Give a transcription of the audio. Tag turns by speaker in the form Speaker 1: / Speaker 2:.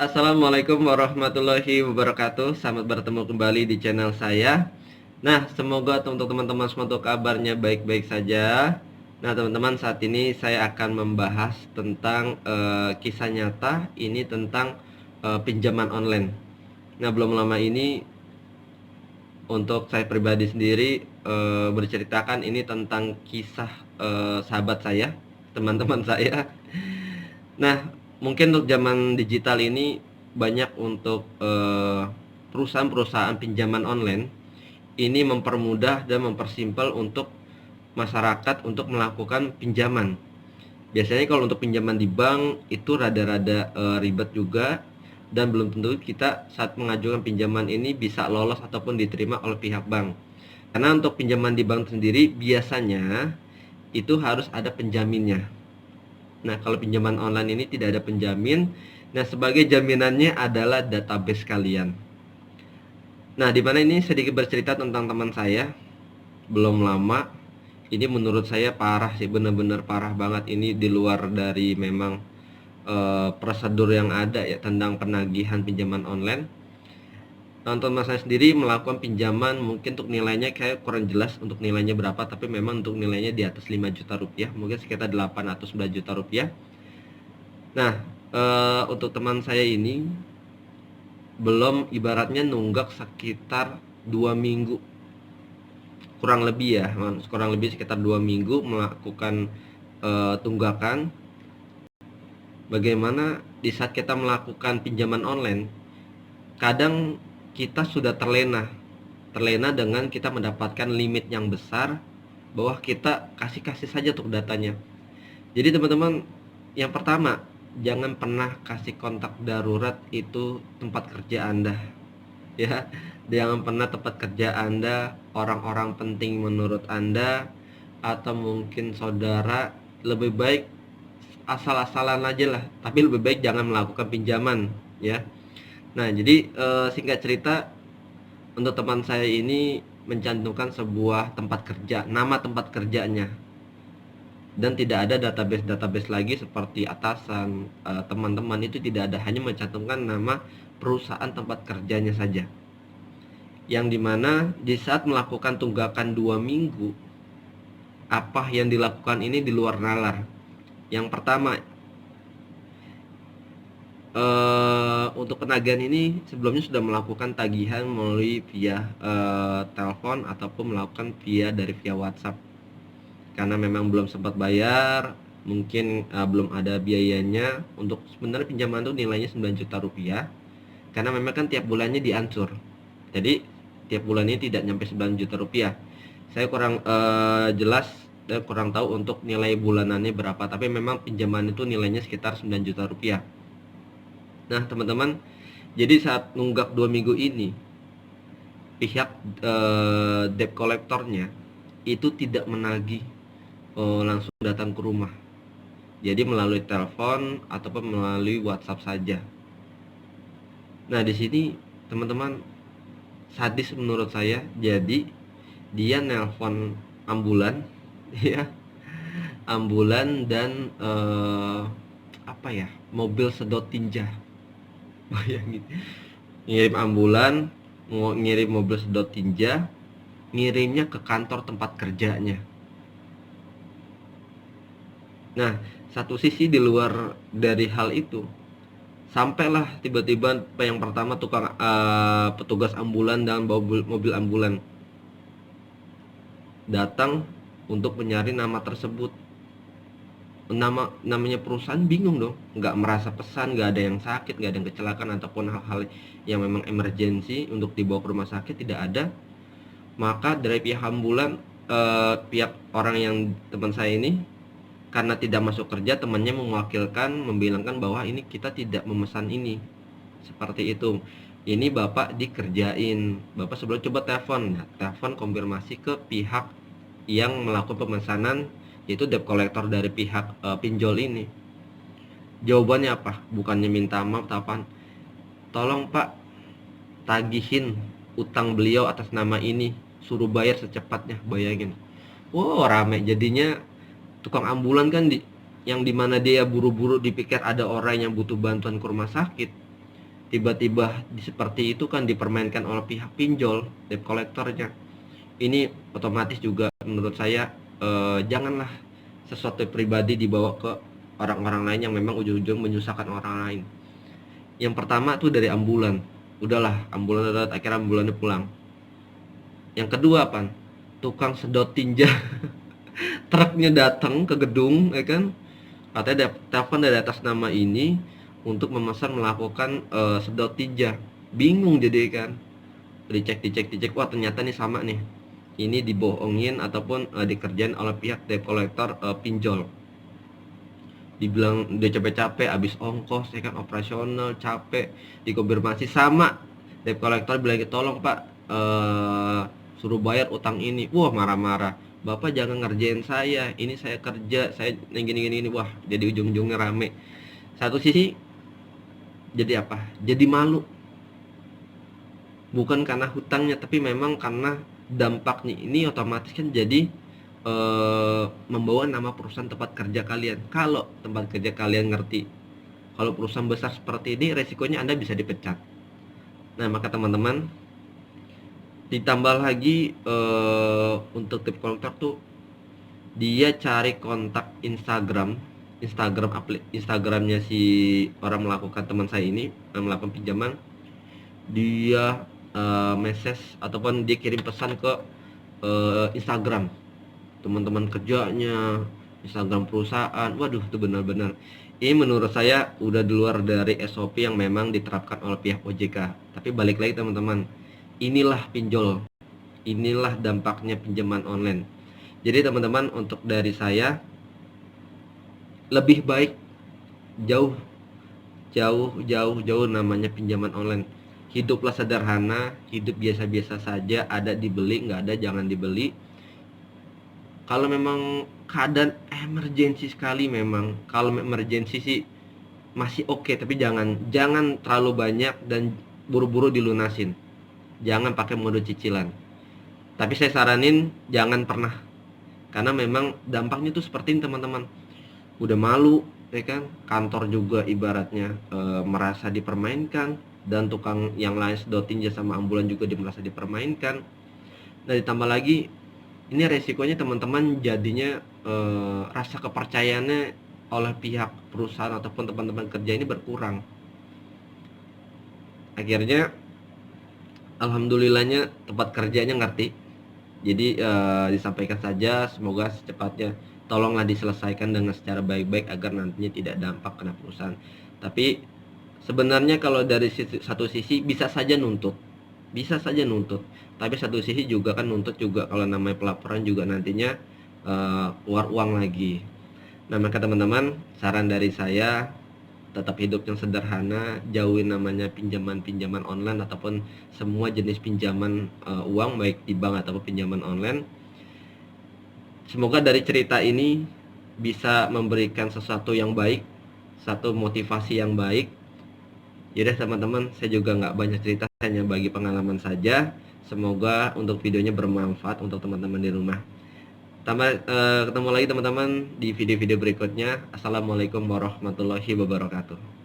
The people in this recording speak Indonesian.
Speaker 1: Assalamualaikum warahmatullahi wabarakatuh. Selamat bertemu kembali di channel saya. Nah, semoga untuk teman-teman semua tuh kabarnya baik-baik saja. Nah, teman-teman, saat ini saya akan membahas tentang kisah nyata ini tentang pinjaman online. Nah, belum lama ini untuk saya pribadi sendiri berceritakan ini tentang kisah sahabat saya, teman-teman saya. Nah, mungkin untuk zaman digital ini banyak untuk perusahaan-perusahaan pinjaman online ini mempermudah dan mempersimpel untuk masyarakat untuk melakukan pinjaman. Biasanya kalau untuk pinjaman di bank itu rada-rada ribet juga, dan belum tentu kita saat mengajukan pinjaman ini bisa lolos ataupun diterima oleh pihak bank. Karena untuk pinjaman di bank sendiri biasanya itu harus ada penjaminnya. Nah, kalau pinjaman online ini tidak ada penjamin. Nah, sebagai jaminannya adalah database kalian. Nah, di mana ini sedikit bercerita tentang teman saya. Belum lama, ini menurut saya parah sih, benar-benar parah banget. Ini di luar dari memang prosedur yang ada ya tentang penagihan pinjaman online. Nah, untuk saya sendiri melakukan pinjaman mungkin untuk nilainya kayak kurang jelas untuk nilainya berapa, tapi memang untuk nilainya di atas 5 juta rupiah, mungkin sekitar 8 atau 9 juta rupiah. Nah, untuk teman saya ini belum ibaratnya nunggak sekitar 2 minggu, kurang lebih ya, kurang lebih sekitar 2 minggu melakukan tunggakan. Bagaimana di saat kita melakukan pinjaman online, kadang kita sudah terlena dengan kita mendapatkan limit yang besar, bahwa kita kasih saja untuk datanya. Jadi teman-teman, yang pertama, jangan pernah kasih kontak darurat itu tempat kerja Anda. Ya, jangan pernah tempat kerja Anda, orang-orang penting menurut Anda, atau mungkin saudara. Lebih baik asal-asalan aja lah, tapi lebih baik jangan melakukan pinjaman ya. Nah, jadi singkat cerita, untuk teman saya ini mencantumkan sebuah tempat kerja, nama tempat kerjanya, dan tidak ada database lagi seperti atasan, teman-teman, itu tidak ada, hanya mencantumkan nama perusahaan tempat kerjanya saja. Yang dimana di saat melakukan tunggakan 2 minggu, apa yang dilakukan ini di luar nalar. Yang pertama, untuk penagihan ini sebelumnya sudah melakukan tagihan melalui via telepon ataupun melakukan via WhatsApp. Karena memang belum sempat bayar, mungkin belum ada biayanya. Untuk sebenarnya pinjaman itu nilainya 9 juta rupiah, karena memang kan tiap bulannya diancur, jadi tiap bulannya tidak nyampe 9 juta rupiah. Saya kurang jelas dan kurang tahu untuk nilai bulanannya berapa, tapi memang pinjaman itu nilainya sekitar 9 juta rupiah. Nah teman-teman, jadi saat nunggak 2 minggu ini, pihak debt kolektornya itu tidak menagih langsung datang ke rumah, jadi melalui telepon ataupun melalui WhatsApp saja. Nah, di sini teman-teman, sadis menurut saya. Jadi dia nelpon ambulan ya, ambulan dan apa ya, mobil sedot tinja. Bayangin, ngirim ambulan, ngirim mobil sedot tinja, ngirimnya ke kantor tempat kerjanya. Nah, satu sisi di luar dari hal itu, sampailah tiba-tiba yang pertama tukang petugas ambulan dan mobil ambulan datang untuk mencari nama tersebut. Namanya perusahaan bingung dong, nggak merasa pesan, nggak ada yang sakit, nggak ada yang kecelakaan ataupun hal-hal yang memang emergensi untuk dibawa ke rumah sakit, tidak ada. Maka dari pihak ambulan, pihak orang yang teman saya ini, karena tidak masuk kerja, temannya mewakilkan, membilangkan bahwa ini kita tidak memesan ini, seperti itu. Ini bapak dikerjain, bapak sebelum coba telepon. Nah, telepon konfirmasi ke pihak yang melakukan pemesanan, yaitu debt collector dari pihak pinjol ini. Jawabannya apa? Bukannya minta maaf, tapan, tolong pak, tagihin utang beliau atas nama ini, suruh bayar secepatnya. Bayangin, wow, rame jadinya. Tukang ambulan kan yang dimana dia buru-buru dipikir ada orang yang butuh bantuan ke rumah sakit, tiba-tiba seperti itu kan dipermainkan oleh pihak pinjol, debt collectornya. Ini otomatis juga menurut saya janganlah sesuatu pribadi dibawa ke orang-orang lain yang memang ujung-ujung menyusahkan orang lain. Yang pertama tuh dari ambulan, udahlah ambulan udah, akhirnya ambulannya pulang. Yang kedua apa? Tukang sedot tinja. Truknya datang ke gedung, ya kan? Katanya telepon dari atas nama ini untuk memesan melakukan sedot tinja. Bingung jadi kan? Dicek, wah ternyata nih sama nih. Ini dibohongin ataupun dikerjain oleh pihak debt collector pinjol. Dibilang udah capek-capek, habis ongkos, ya kan, operasional, capek, dikonfirmasi sama debt collector bilang, tolong pak, suruh bayar utang ini. Wah marah-marah, bapak jangan ngerjain saya, ini saya kerja, saya gini. Wah jadi ujung-ujungnya rame. Satu sisi jadi apa, jadi malu, bukan karena hutangnya tapi memang karena dampaknya ini otomatis kan jadi membawa nama perusahaan tempat kerja kalian. Kalau tempat kerja kalian ngerti kalau perusahaan besar seperti ini resikonya Anda bisa dipecat. Nah maka teman-teman, ditambah lagi untuk debt collector tuh dia cari kontak Instagramnya si orang melakukan, teman saya ini melakukan pinjaman. Dia message ataupun dia kirim pesan ke Instagram teman-teman kerjanya, Instagram perusahaan. Waduh, itu benar-benar, ini menurut saya udah di luar dari SOP yang memang diterapkan oleh pihak OJK. Tapi balik lagi teman-teman, inilah pinjol, inilah dampaknya pinjaman online. Jadi teman-teman, untuk dari saya lebih baik jauh namanya pinjaman online. Hiduplah sederhana, hidup biasa-biasa saja, ada dibeli, nggak ada jangan dibeli. Kalau memang keadaan emergensi sekali, memang kalau emergensi sih masih oke, tapi jangan terlalu banyak dan buru-buru dilunasin. Jangan pakai mode cicilan. Tapi saya saranin jangan pernah, karena memang dampaknya tuh seperti ini teman-teman. Udah malu, ya kan? Kantor juga ibaratnya merasa dipermainkan, dan tukang yang lain sedotin jasa sama ambulan juga merasa dipermainkan. Dan ditambah lagi ini resikonya teman-teman, jadinya rasa kepercayaannya oleh pihak perusahaan ataupun teman-teman kerja ini berkurang. Akhirnya alhamdulillahnya tempat kerjanya ngerti. Jadi disampaikan saja, semoga secepatnya tolonglah diselesaikan dengan secara baik-baik agar nantinya tidak dampak kena perusahaan. Tapi sebenarnya kalau dari satu sisi bisa saja nuntut, tapi satu sisi juga kan nuntut juga kalau namanya pelaporan juga nantinya keluar uang lagi. Nah maka teman-teman, saran dari saya tetap hidup yang sederhana, jauhin namanya pinjaman online ataupun semua jenis pinjaman uang baik di bank ataupun pinjaman online. Semoga dari cerita ini bisa memberikan sesuatu yang baik, satu motivasi yang baik. Yaudah teman-teman, saya juga nggak banyak cerita, hanya bagi pengalaman saja. Semoga untuk videonya bermanfaat untuk teman-teman di rumah. Ketemu lagi teman-teman di video-video berikutnya. Assalamualaikum warahmatullahi wabarakatuh.